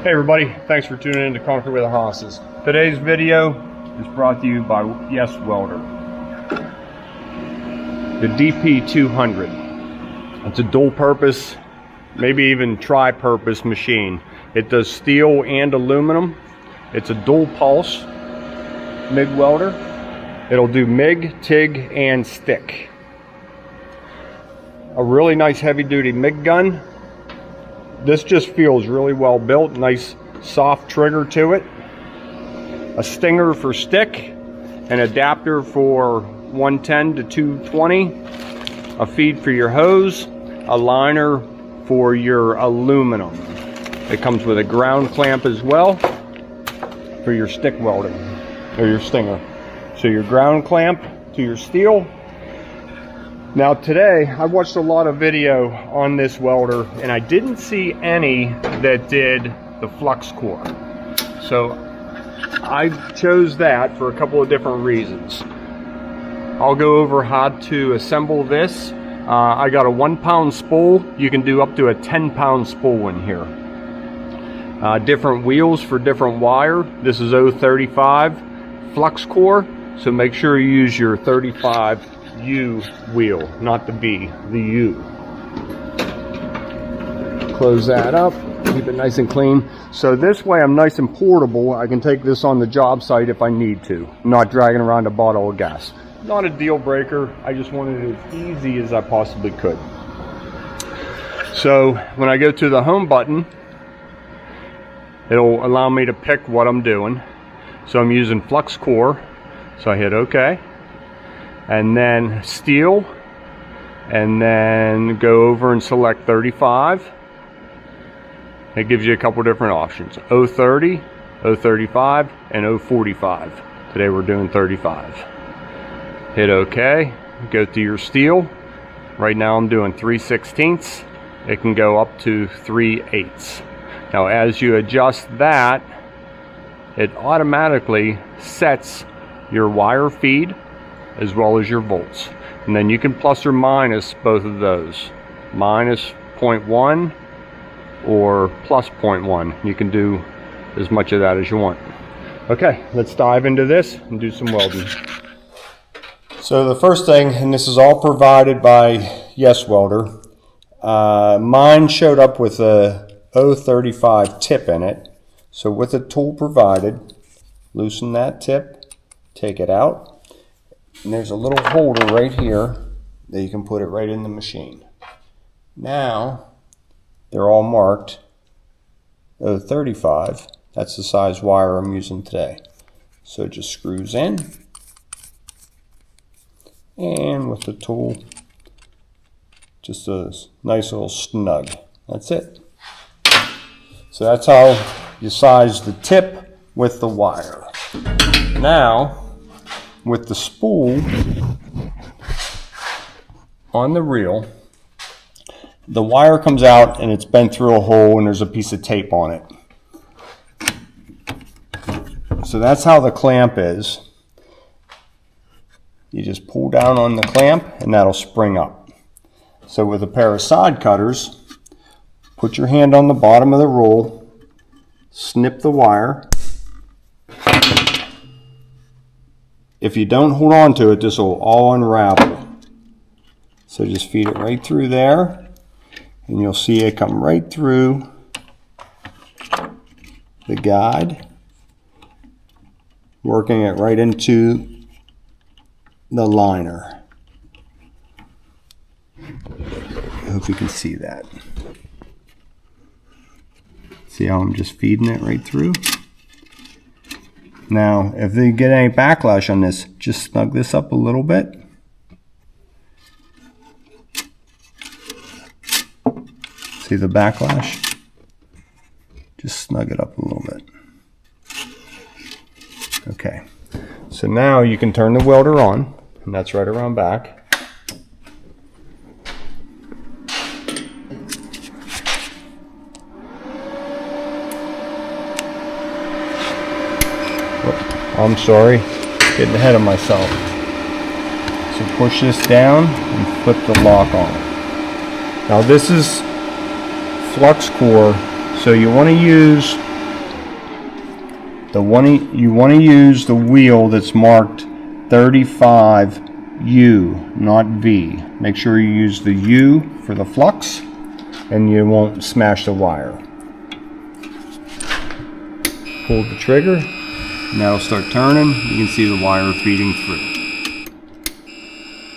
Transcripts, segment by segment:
Hey everybody, thanks for tuning in to Conquer with the Hosses. Today's video is brought to you by Welder. The DP200. It's a dual purpose, maybe even tri-purpose machine. It does steel and aluminum. It's a dual pulse MIG welder. It'll do MIG, TIG, and stick. A really nice heavy duty MIG gun. This just feels really well built, nice soft trigger to it. A stinger for stick, an adapter for 110 to 220, a feed for your hose, a liner for your aluminum. It comes with a ground clamp as well for your stick welding, or your stinger. So your ground clamp to your steel. Now today, I watched a lot of video on this welder and I didn't see any that did the flux core. So I chose that for a couple of different reasons. I'll go over how to assemble this. I got a 1 pound spool. You can do up to a 10 pound spool in here. Different wheels for different wire. This is 035 flux core, so make sure you use your 35 U wheel, not the B, the U. Close that up, keep it nice and clean. So this way I'm nice and portable. I can take this on the job site if I need to. I'm not dragging around a bottle of gas. Not a deal breaker, I just wanted it as easy as I possibly could. So when I go to the home button, it'll allow me to pick what I'm doing. So I'm using flux core, so I hit OK. And then steel, and then go over and select 35. It gives you a couple different options: 030, 035, and 045. Today we're doing 35. Hit OK, go to your steel. Right now I'm doing 3/16. It can go up to 3/8. Now as you adjust that, it automatically sets your wire feed as well as your volts, and then you can plus or minus both of those, minus 0.1 or plus 0.1. You can do as much of that as you want. Okay, let's dive into this and do some welding. So the first thing, and this is all provided by Welder, mine showed up with a 035 tip in it. So with the tool provided, loosen that tip, take it out. And there's a little holder right here that you can put it right in the machine. Now, they're all marked 035. That's the size wire I'm using today. So it just screws in. And with the tool, just a nice little snug. That's it. So that's how you size the tip with the wire. Now, with the spool on the reel, the wire comes out and it's bent through a hole and there's a piece of tape on it. So that's how the clamp is. You just pull down on the clamp and that'll spring up. So with a pair of side cutters, put your hand on the bottom of the roll, snip the wire. If you don't hold on to it, this will all unravel. So just feed it right through there, and you'll see it come right through the guide, working it right into the liner. I hope you can see that. See how I'm just feeding it right through? Now, if they get any backlash on this, just snug this up a little bit. See the backlash? Just snug it up a little bit. Okay, so now you can turn the welder on, and that's right around back. I'm sorry, getting ahead of myself. So push this down and flip the lock on. Now this is flux core, so you want to use You want to use the wheel that's marked 35U, not V. Make sure you use the U for the flux, and you won't smash the wire. Pull the trigger, now it'll start turning. You can see the wire feeding through.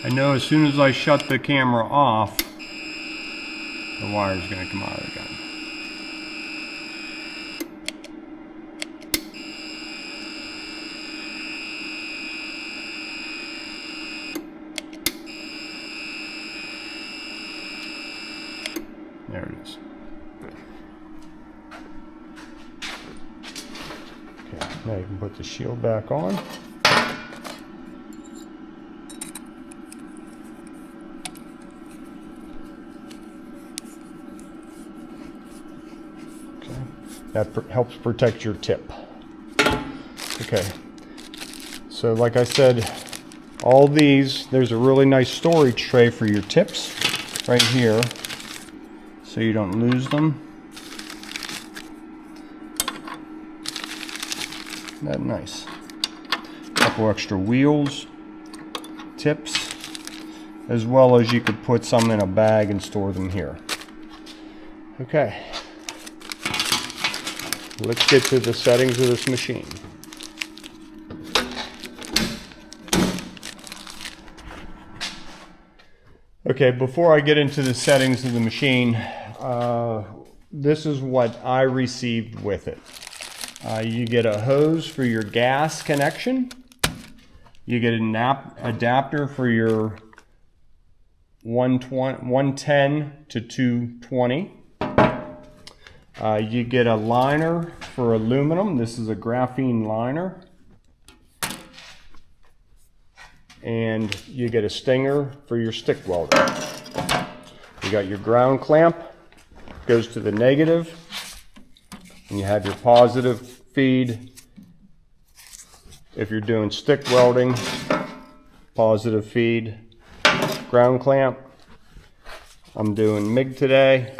I know as soon as I shut the camera off, the wire is going to come out of the gun. There it is. Okay, now you can put the shield back on. Okay, that helps protect your tip. Okay, so like I said, all these, there's a really nice storage tray for your tips right here, so you don't lose them. Isn't that nice? A couple extra wheels, tips, as well as you could put some in a bag and store them here. Okay, let's get to the settings of this machine. Okay, before I get into the settings of the machine, this is what I received with it. You get a hose for your gas connection. You get an adapter for your 110 to 220. You get a liner for aluminum. This is a graphene liner. And you get a stinger for your stick welder. You got your ground clamp, goes to the negative, and you have your positive feed. If you're doing stick welding, positive feed, ground clamp. I'm doing MIG today.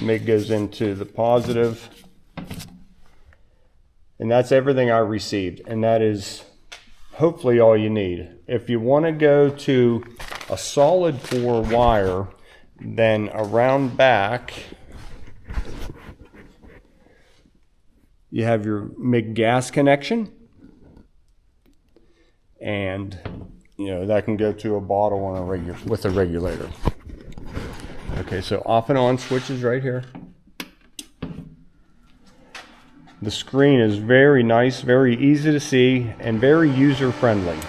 MIG goes into the positive. And that's everything I received, and that is hopefully all you need. If you want to go to a solid core wire, then around back you have your MIG gas connection, and that can go to a bottle on with a regulator. Okay, so off and on switches right here. The screen is very nice, very easy to see, and very user-friendly.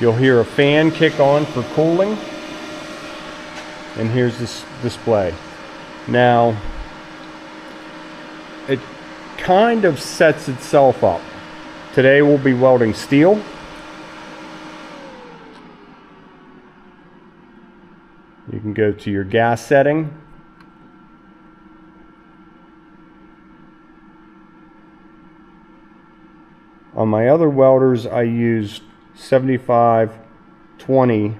You'll hear a fan kick on for cooling, and here's this display. Now, it kind of sets itself up. Today we'll be welding steel. You can go to your gas setting. On my other welders, I used 75-20,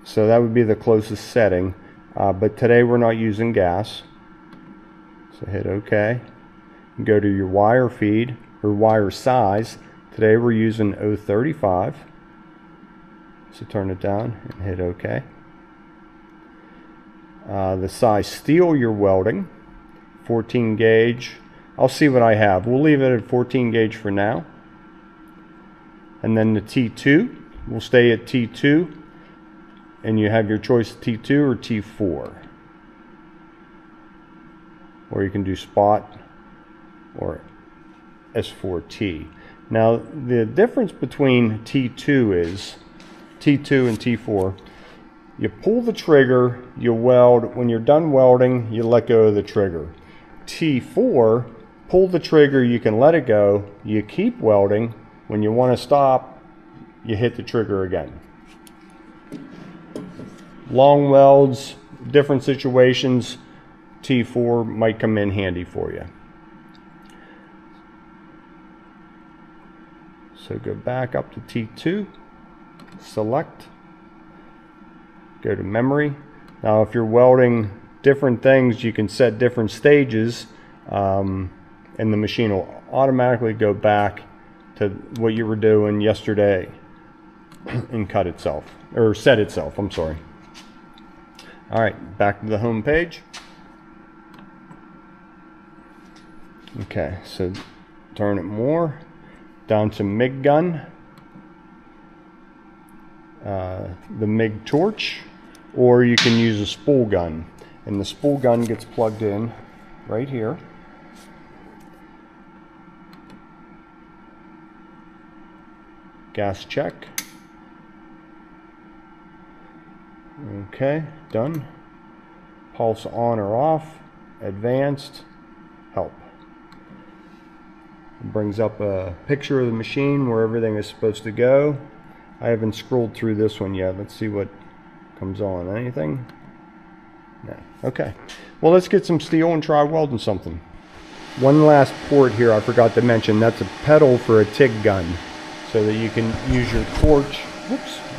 so that would be the closest setting. But today we're not using gas. So hit OK. Go to your wire feed or wire size. Today we're using 035. So turn it down and hit OK. The size steel you're welding, 14 gauge. I'll see what I have. We'll leave it at 14 gauge for now. And then the T2, we'll stay at T2. And you have your choice T2 or T4. Or you can do spot or S4T. Now the difference between T2 is, T2 and T4, you pull the trigger, you weld. When you're done welding, you let go of the trigger. T4, pull the trigger, you can let it go, you keep welding. When you want to stop, you hit the trigger again. Long welds, different situations, T4 might come in handy for you. So go back up to T2, select, go to memory. Now if you're welding different things, you can set different stages. and the machine will automatically go back to what you were doing yesterday and cut itself, or set itself, I'm sorry. All right, back to the home page. Okay, so turn it more down to MIG gun, the MIG torch, or you can use a spool gun, and the spool gun gets plugged in right here. Gas check. Okay, done. Pulse on or off. Advanced. Help. It brings up a picture of the machine where everything is supposed to go. I haven't scrolled through this one yet. Let's see what comes on. Anything? No. Okay. Well, let's get some steel and try welding something. One last port here I forgot to mention. That's a pedal for a TIG gun, so that you can use your torch,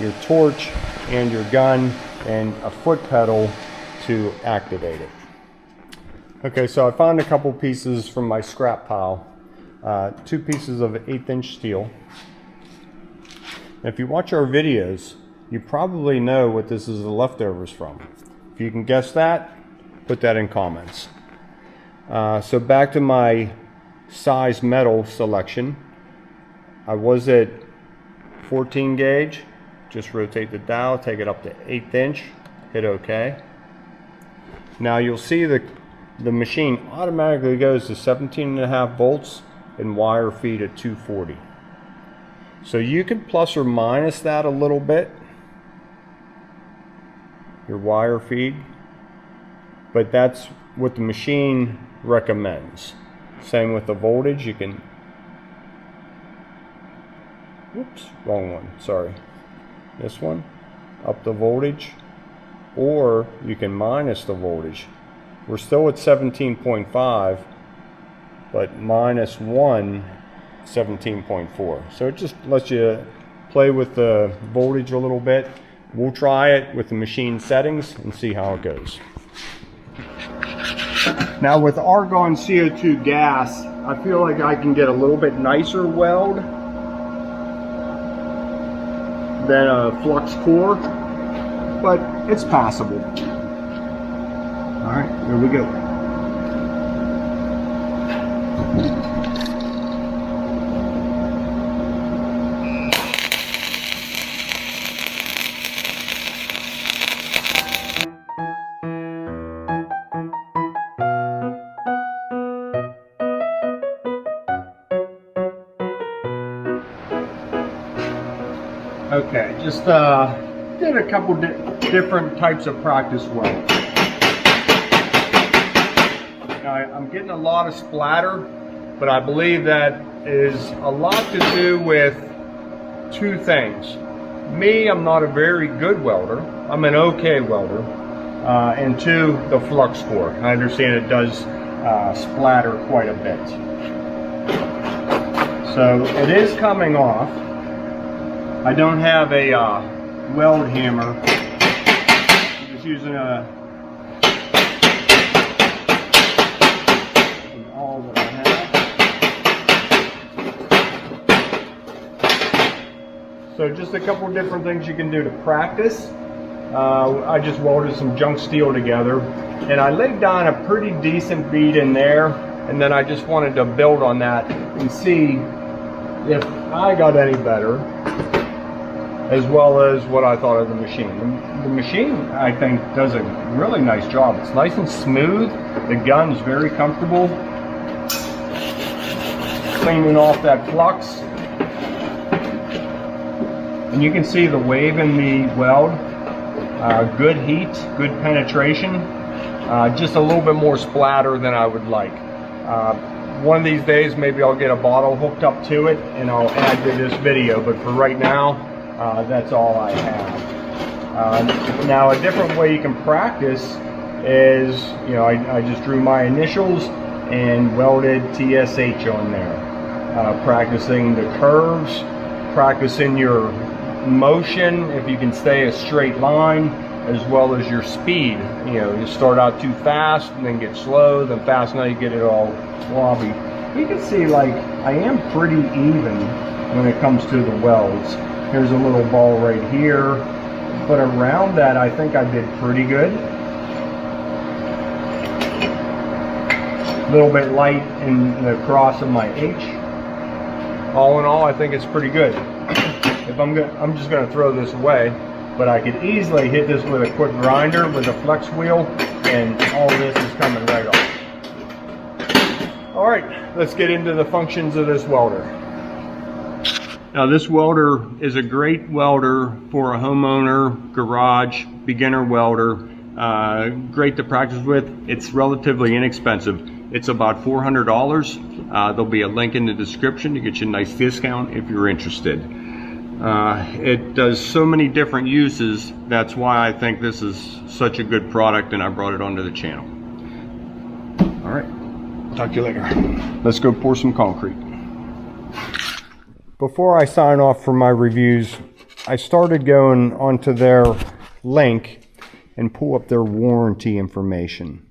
your torch and your gun and a foot pedal to activate it. Okay, so I found a couple pieces from my scrap pile. 2 pieces of 1/8" steel. If you watch our videos, you probably know what this is the leftovers from. If you can guess that, put that in comments. So back to my size metal selection. I was at 14 gauge. Just rotate the dial, take it up to 1/8", hit OK. Now you'll see the machine automatically goes to 17.5 volts and wire feed at 240. So you can plus or minus that a little bit, your wire feed, but that's what the machine recommends. Same with the voltage. You can, whoops, wrong one, sorry. This one, up the voltage, or you can minus the voltage. We're still at 17.5, but -1, 17.4. So it just lets you play with the voltage a little bit. We'll try it with the machine settings and see how it goes. Now with argon CO2 gas, I feel like I can get a little bit nicer weld than a flux core, but it's passable. All right, here we go. Okay, just did a couple different types of practice welds. Now, I'm getting a lot of splatter, but I believe that is a lot to do with 2 things. Me, I'm not a very good welder. I'm an okay welder. And 2, the flux core. I understand it does splatter quite a bit. So it is coming off. I don't have a weld hammer. I'm just using all that I have. So just a couple different things you can do to practice. I just welded some junk steel together, and I laid down a pretty decent bead in there, and then I just wanted to build on that and see if I got any better, as well as what I thought of the machine. The machine, I think, does a really nice job. It's nice and smooth. The gun's very comfortable. Cleaning off that flux. And you can see the wave in the weld. Good heat, good penetration. Just a little bit more splatter than I would like. One of these days, maybe I'll get a bottle hooked up to it and I'll add to this video, but for right now, that's all I have. Now, a different way you can practice is, you know, I just drew my initials and welded TSH on there. Practicing the curves, practicing your motion, if you can stay a straight line, as well as your speed. You know, you start out too fast and then get slow, then fast, now you get it all wobbly. you can see, like, I am pretty even when it comes to the welds. Here's a little ball right here, but around that I think I did pretty good. A little bit light in the cross of my H. All in all, I think it's pretty good. If I'm just gonna throw this away, but I could easily hit this with a quick grinder with a flex wheel, and all this is coming right off. All right, let's get into the functions of this welder. Now, this welder is a great welder for a homeowner, garage, beginner welder. Great to practice with. It's relatively inexpensive. It's about $400. There'll be a link in the description to get you a nice discount if you're interested. It does so many different uses. That's why I think this is such a good product, and I brought it onto the channel. All right, talk to you later. Let's go pour some concrete. Before I sign off for my reviews, I started going onto their link and pull up their warranty information.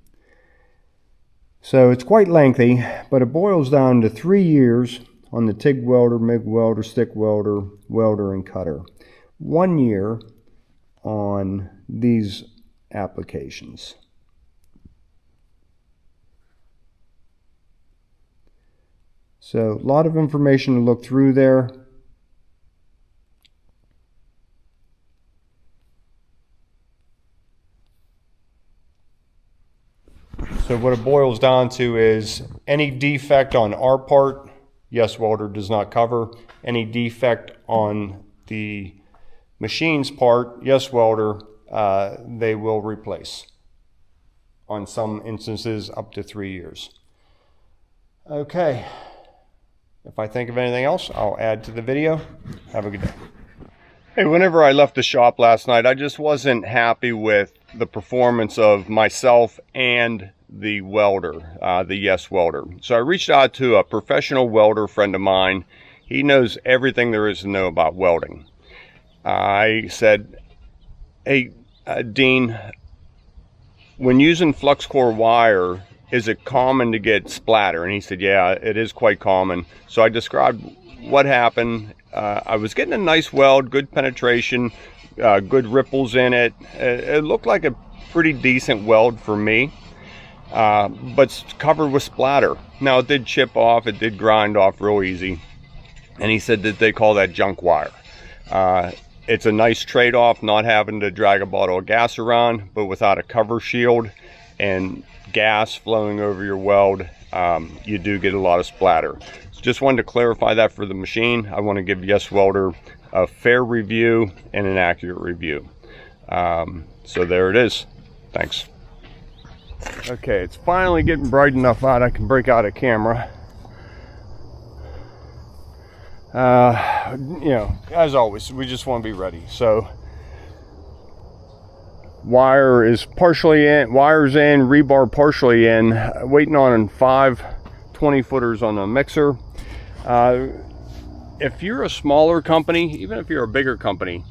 So it's quite lengthy, but it boils down to 3 years on the TIG welder, MIG welder, stick welder, welder, and cutter. 1 year on these applications. So a lot of information to look through there. So what it boils down to is any defect on our part, yes, welder does not cover. Any defect on the machine's part, yes, welder, they will replace. On some instances, up to 3 years. Okay. If I think of anything else, I'll add to the video. Have a good day. Hey, whenever I left the shop last night, I just wasn't happy with the performance of myself and the welder, the Yes Welder. So I reached out to a professional welder friend of mine. He knows everything there is to know about welding. I said, hey, Dean, when using flux core wire, is it common to get splatter? And he said, yeah, it is quite common. So I described what happened. I was getting a nice weld, good penetration, good ripples in it. It looked like a pretty decent weld for me, but covered with splatter. Now, it did chip off, it did grind off real easy. And he said that they call that junk wire. It's a nice trade-off not having to drag a bottle of gas around, but without a cover shield and gas flowing over your weld, you do get a lot of splatter. So just wanted to clarify that for the machine. I want to give Yes Welder a fair review and an accurate review. So there it is. Thanks. Okay, it's finally getting bright enough out I can break out a camera. You know, as always, we just want to be ready. So wire is partially in, wires in, rebar partially in, waiting on 5 20-footers on the mixer. If you're a smaller company, even if you're a bigger company,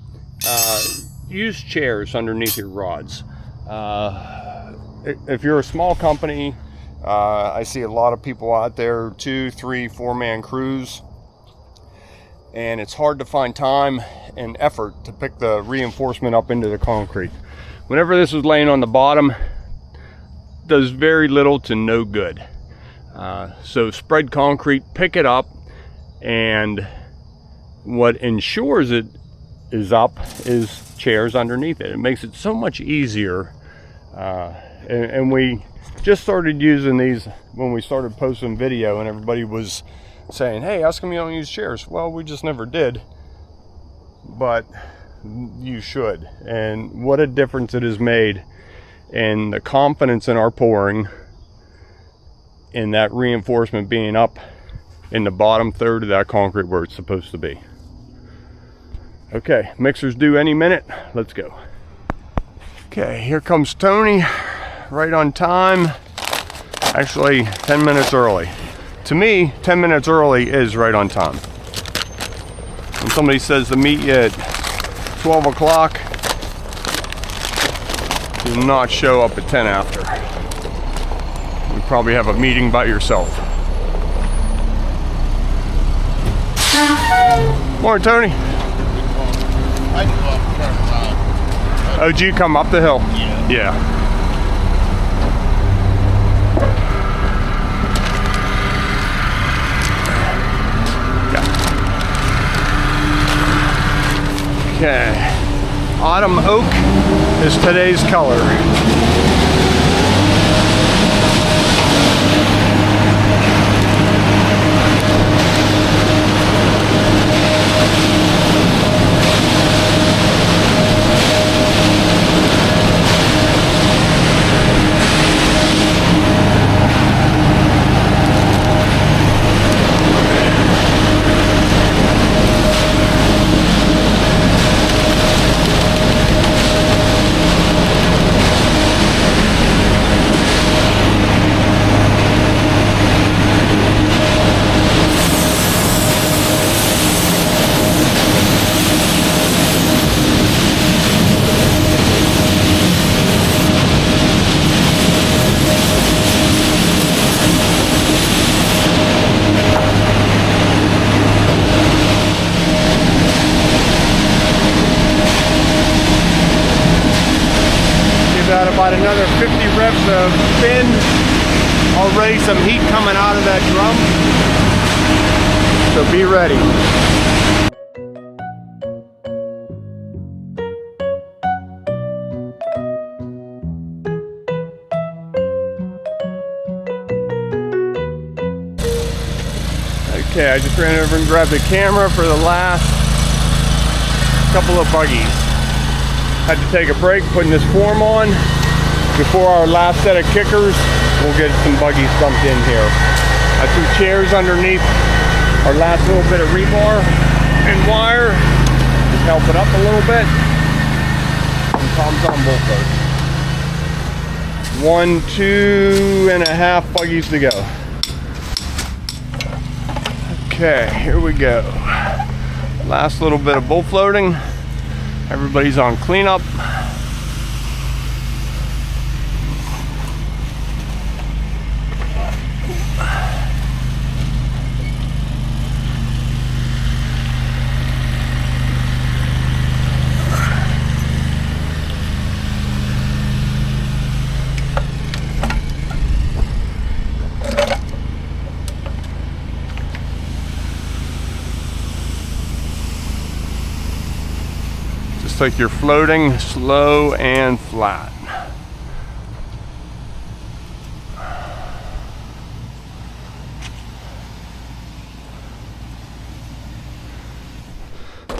use chairs underneath your rods. If you're a small company, I see a lot of people out there, 2, 3, 4-man crews, and it's hard to find time and effort to pick the reinforcement up into the concrete. Whenever this is laying on the bottom, does very little to no good. So spread concrete, pick it up, and what ensures it is up is chairs underneath it. It makes it so much easier. And we just started using these when we started posting video, and everybody was saying, hey, how come you don't use chairs? Well, we just never did, but you should. And what a difference it has made in the confidence in our pouring, in that reinforcement being up in the bottom third of that concrete where it's supposed to be. Okay, mixer's due any minute. Let's go. Okay, here comes Tony, right on time. Actually, 10 minutes early. To me, 10 minutes early is right on time. When somebody says to meet you at 12 o'clock, do not show up at 10 after. You probably have a meeting by yourself. Morning, Tony. I do up. Oh, do you come up the hill? Yeah. Yeah. Okay, autumn oak is today's color. Got about another 50 reps of spin. Already some heat coming out of that drum. So be ready. Okay, I just ran over and grabbed the camera for the last couple of buggies. Had to take a break putting this form on before our last set of kickers. We'll get some buggies dumped in here. I threw chairs underneath our last little bit of rebar and wire. Just help it up a little bit. And Tom's on both those. 1, 2.5 buggies to go. Okay, here we go. Last little bit of bull floating. Everybody's on cleanup. Like you're floating slow and flat.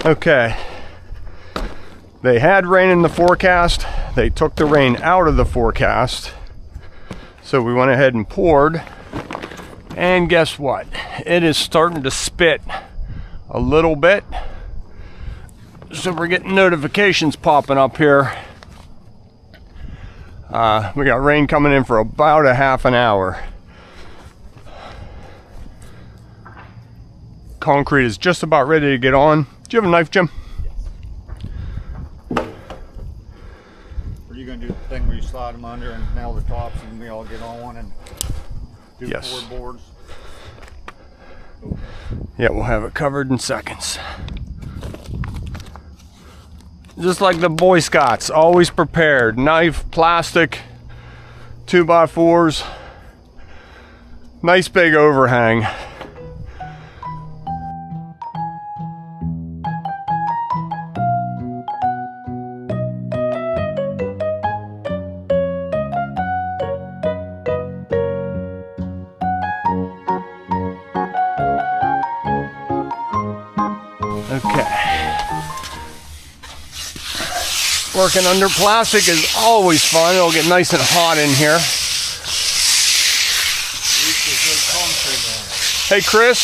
Okay. They had rain in the forecast. They took the rain out of the forecast. So we went ahead and poured. And guess what? It is starting to spit a little bit. So we're getting notifications popping up here. We got rain coming in for about a half an hour. Concrete is just about ready to get on. Do you have a knife, Jim? Are you going to do the thing where you slide them under and nail the tops and we all get on one and do Yes. 4 boards? Yeah, we'll have it covered in seconds. Just like the Boy Scouts, always prepared. Knife, plastic, 2x4s. Nice big overhang. Okay. Working under plastic is always fun. It'll get nice and hot in here. Hey Chris,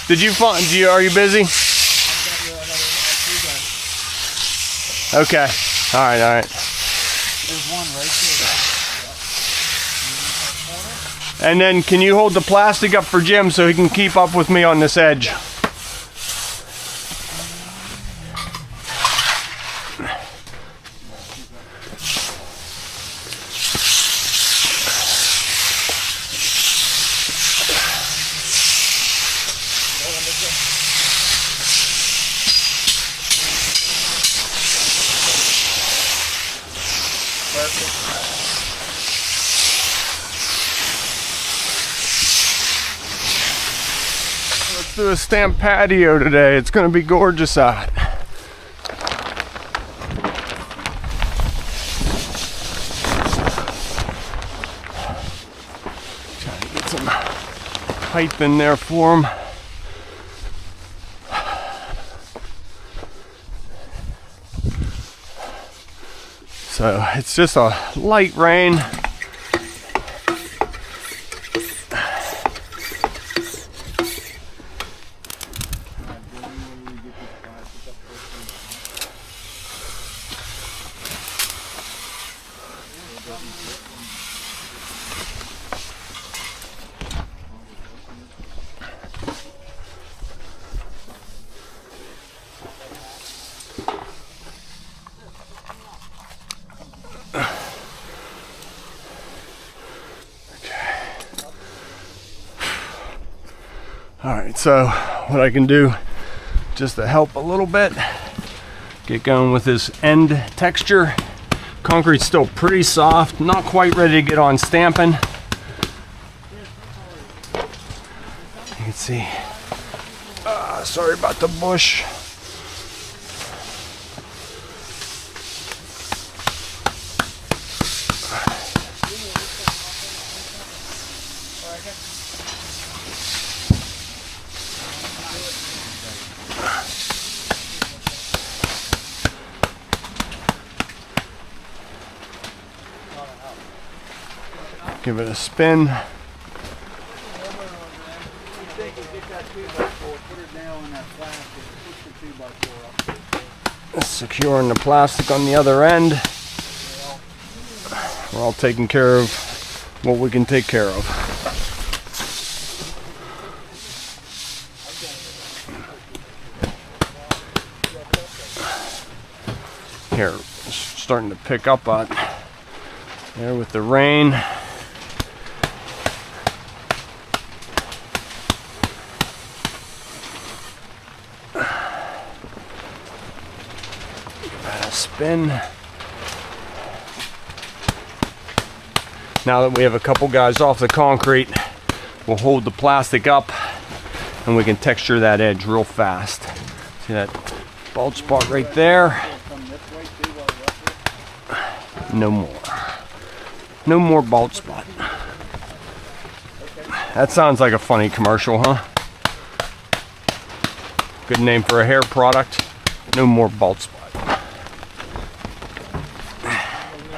did you find? Are you busy? Okay. All right. There's one right there. And then can you hold the plastic up for Jim so he can keep up with me on this edge? do a stamp patio today. It's gonna be gorgeous out. Trying to get some pipe in there for them. So it's just a light rain. Alright, so what I can do just to help a little bit, get going with this end texture. Concrete's still pretty soft, not quite ready to get on stamping. You can see, sorry about the bush. Give it a spin. Securing the plastic on the other end. We're all taking care of what we can take care of. Here, it's starting to pick up on there with the rain. Spin. Now that we have a couple guys off the concrete, we'll hold the plastic up and we can texture that edge real fast. See that bulge spot right there? No more. No more bulge spot. That sounds like a funny commercial, huh? Good name for a hair product. No more bulge spot.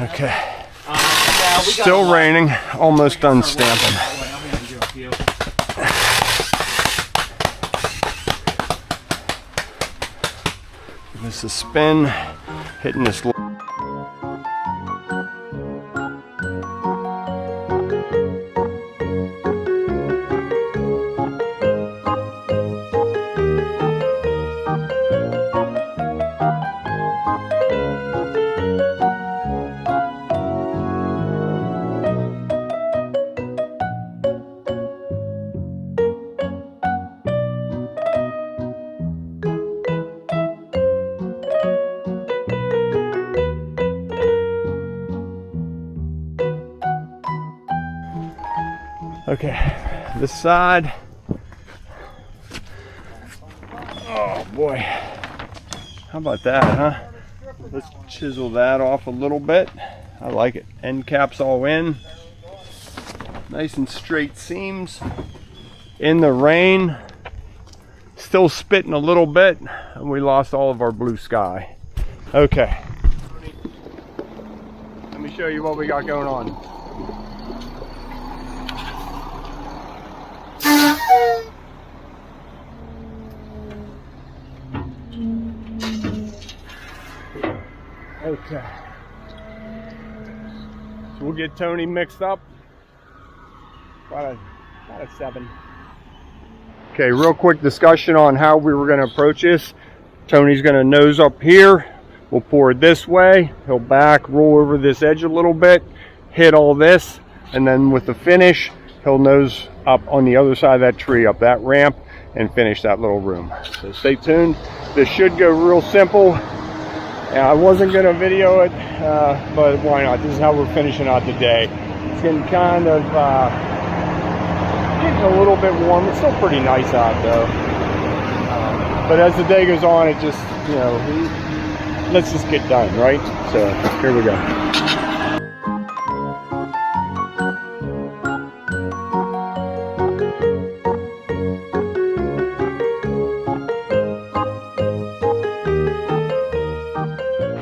Okay. Still raining, almost done stamping. Give this a spin, hitting this. Okay, this side. Oh boy, how about that, huh? Let's chisel that off a little bit. I like it. End caps all in. Nice and straight seams. In the rain, still spitting a little bit, and we lost all of our blue sky. Okay, let me show you what we got going on. Okay, so we'll get Tony mixed up. About a 7. Okay, real quick discussion on how we were going to approach this. Tony's going to nose up here. We'll pour it this way. He'll back, roll over this edge a little bit, hit all this, and then with the finish, he'll nose up on the other side of that tree, up that ramp, and finish that little room. So stay tuned. This should go real simple. I wasn't going to video it, but why not? This is how we're finishing out the day. It's getting kind of getting a little bit warm. It's still pretty nice out though. But as the day goes on, it just, you know, let's just get done, right? So here we go.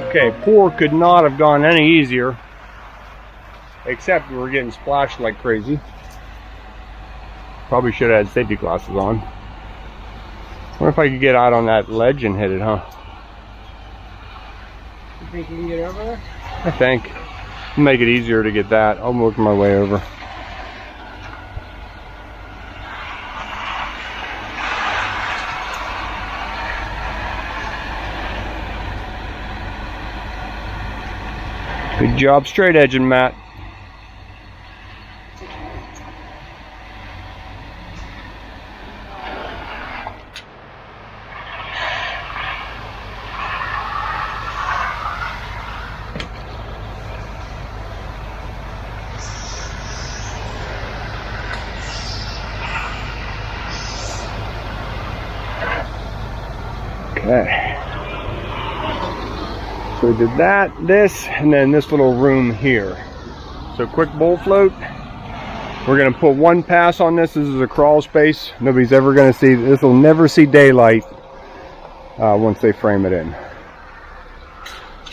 Okay, pour could not have gone any easier, except we were getting splashed like crazy. Probably should have had safety glasses on. Wonder if I could get out on that ledge and hit it, huh? You think you can get over there? I think. Make it easier to get that. I'll work my way over. Good job straight edging, Matt. Okay. So we did that, this, and then this little room here. So quick bowl float. We're gonna put one pass on this. This is a crawl space. Nobody's ever gonna see, this will never see daylight once they frame it in.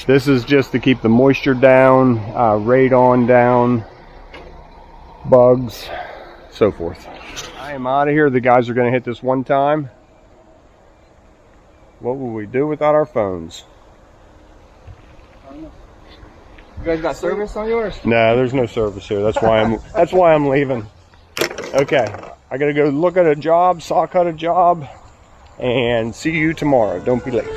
This is just to keep the moisture down, radon down, bugs, so forth. I am out of here. The guys are gonna hit this one time. What will we do without our phones? You guys got service on yours? No, there's no service here. That's why I'm leaving. Okay, I gotta go look at a job, saw cut a job, and see you tomorrow. Don't be late.